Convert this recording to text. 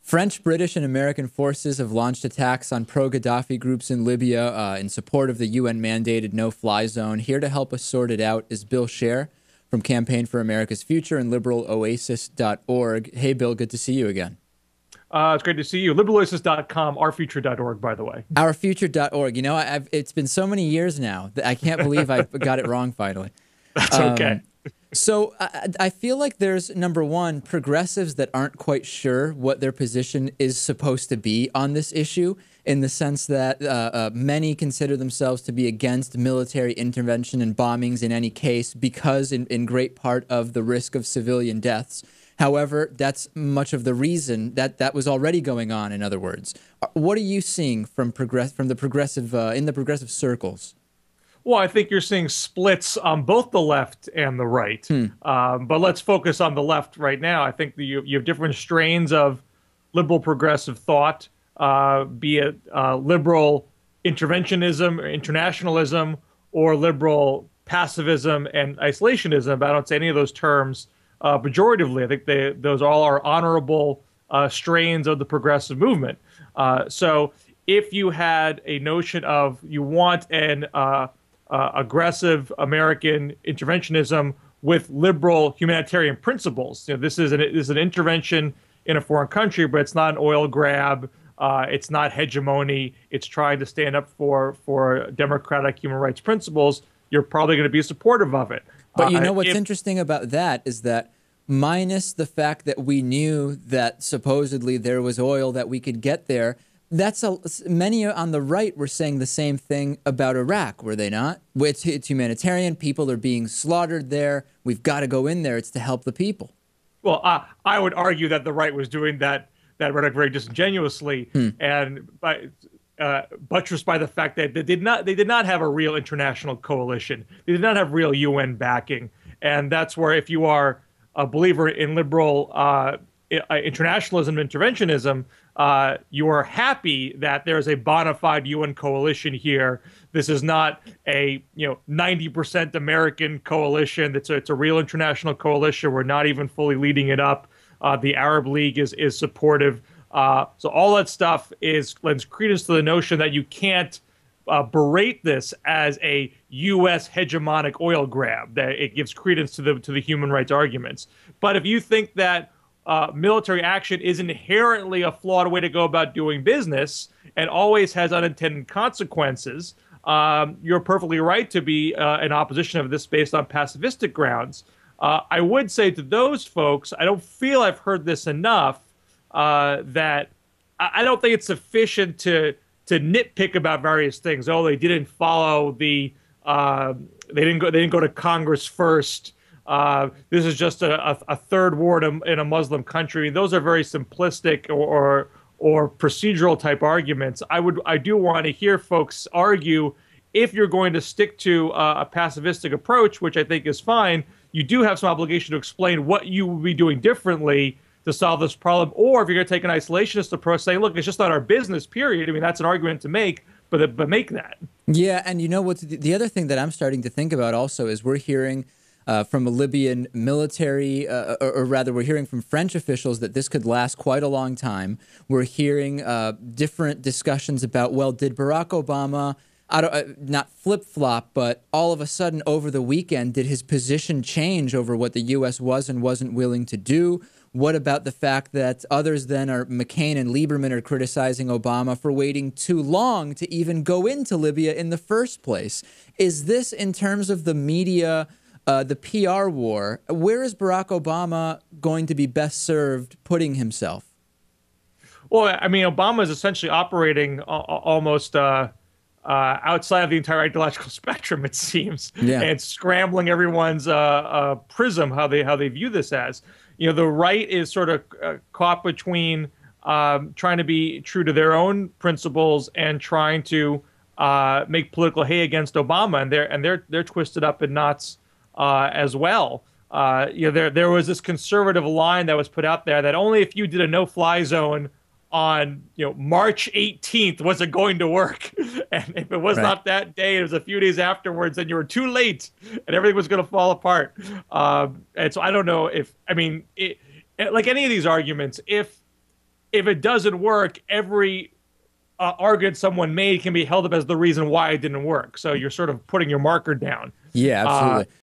French, British, and American forces have launched attacks on pro-Gaddafi groups in Libya in support of the UN-mandated no-fly zone. Here to help us sort it out is Bill Scher from Campaign for America's Future and liberaloasis.org. Hey, Bill, good to see you again. It's great to see you. Liberaloasis.com, ourfuture.org, by the way. Ourfuture.org. You know, it's been so many years now that I can't believe I got it wrong finally. That's okay. So I feel like there's, number one, progressives that aren't quite sure what their position is supposed to be on this issue, in the sense that many consider themselves to be against military intervention and bombings in any case because in great part of the risk of civilian deaths. However, that's much of the reason that was already going on, in other words. What are you seeing from the progressive in the progressive circles? Well, I think you're seeing splits on both the left and the right. But let's focus on the left right now. I think that you have different strains of liberal progressive thought, be it liberal interventionism or internationalism or liberal pacifism and isolationism. But I don't say any of those terms pejoratively. I think those all are honorable strains of the progressive movement. So if you had a notion of you want an aggressive American interventionism with liberal humanitarian principles. You know, this is an intervention in a foreign country, but it's not an oil grab. It's not hegemony. It's trying to stand up for democratic human rights principles. You're probably going to be supportive of it. But you know what's interesting about that is that minus the fact that we knew that supposedly there was oil that we could get there, many on the right were saying the same thing about Iraq, were they not? It's humanitarian. People are being slaughtered there. We've got to go in there. It's to help the people. Well, I would argue that the right was doing that rhetoric very disingenuously, and buttressed by the fact that they did not have a real international coalition. They did not have real UN backing, and that's where, if you are a believer in liberal internationalism and interventionism, you are happy that there's a bona fide UN coalition here. This is not a 90% American coalition. It's a real international coalition. We're not even fully leading it up. The Arab League is supportive. So all that stuff lends credence to the notion that you can't berate this as a U.S. hegemonic oil grab. That it gives credence to the human rights arguments. But if you think that military action is inherently a flawed way to go about doing business and always has unintended consequences, you're perfectly right to be in opposition of this based on pacifistic grounds. I would say to those folks, I don't feel I've heard this enough, that I don't think it's sufficient to nitpick about various things. Oh, they didn't follow they didn't go to Congress first. This is just a third ward in a Muslim country. Those are very simplistic or procedural type arguments. I do want to hear folks argue, if you're going to stick to a pacifistic approach, which I think is fine, you do have some obligation to explain what you would be doing differently to solve this problem. Or if you're going to take an isolationist approach, saying, look, it's just not our business, period. I mean, that's an argument to make, but make that. Yeah, and you know what? The other thing that I'm starting to think about also is we're hearing from a Libyan military, or rather we're hearing from French officials that this could last quite a long time. We're hearing different discussions about, well, did Barack Obama, not flip-flop, but all of a sudden over the weekend, did his position change over what the U.S. was and wasn't willing to do? What about the fact that others then McCain and Lieberman are criticizing Obama for waiting too long to even go into Libya in the first place? Is this, in terms of the media, the PR war, where is Barack Obama going to be best served putting himself? Well, I mean, Obama is essentially operating almost outside of the entire ideological spectrum, it seems, and scrambling everyone's prism, how they view this as. You know, the right is sort of caught between trying to be true to their own principles and trying to make political hay against Obama, and they're twisted up in knots as well. There was this conservative line that was put out there that only if you did a no-fly zone on March 18th was it going to work, and if it was not that day, it was a few days afterwards, then you were too late and everything was going to fall apart. And so I don't know if, I mean, like any of these arguments, if if it doesn't work, every argument someone made can be held up as the reason why it didn't work. So you're sort of putting your marker down. Yeah, absolutely.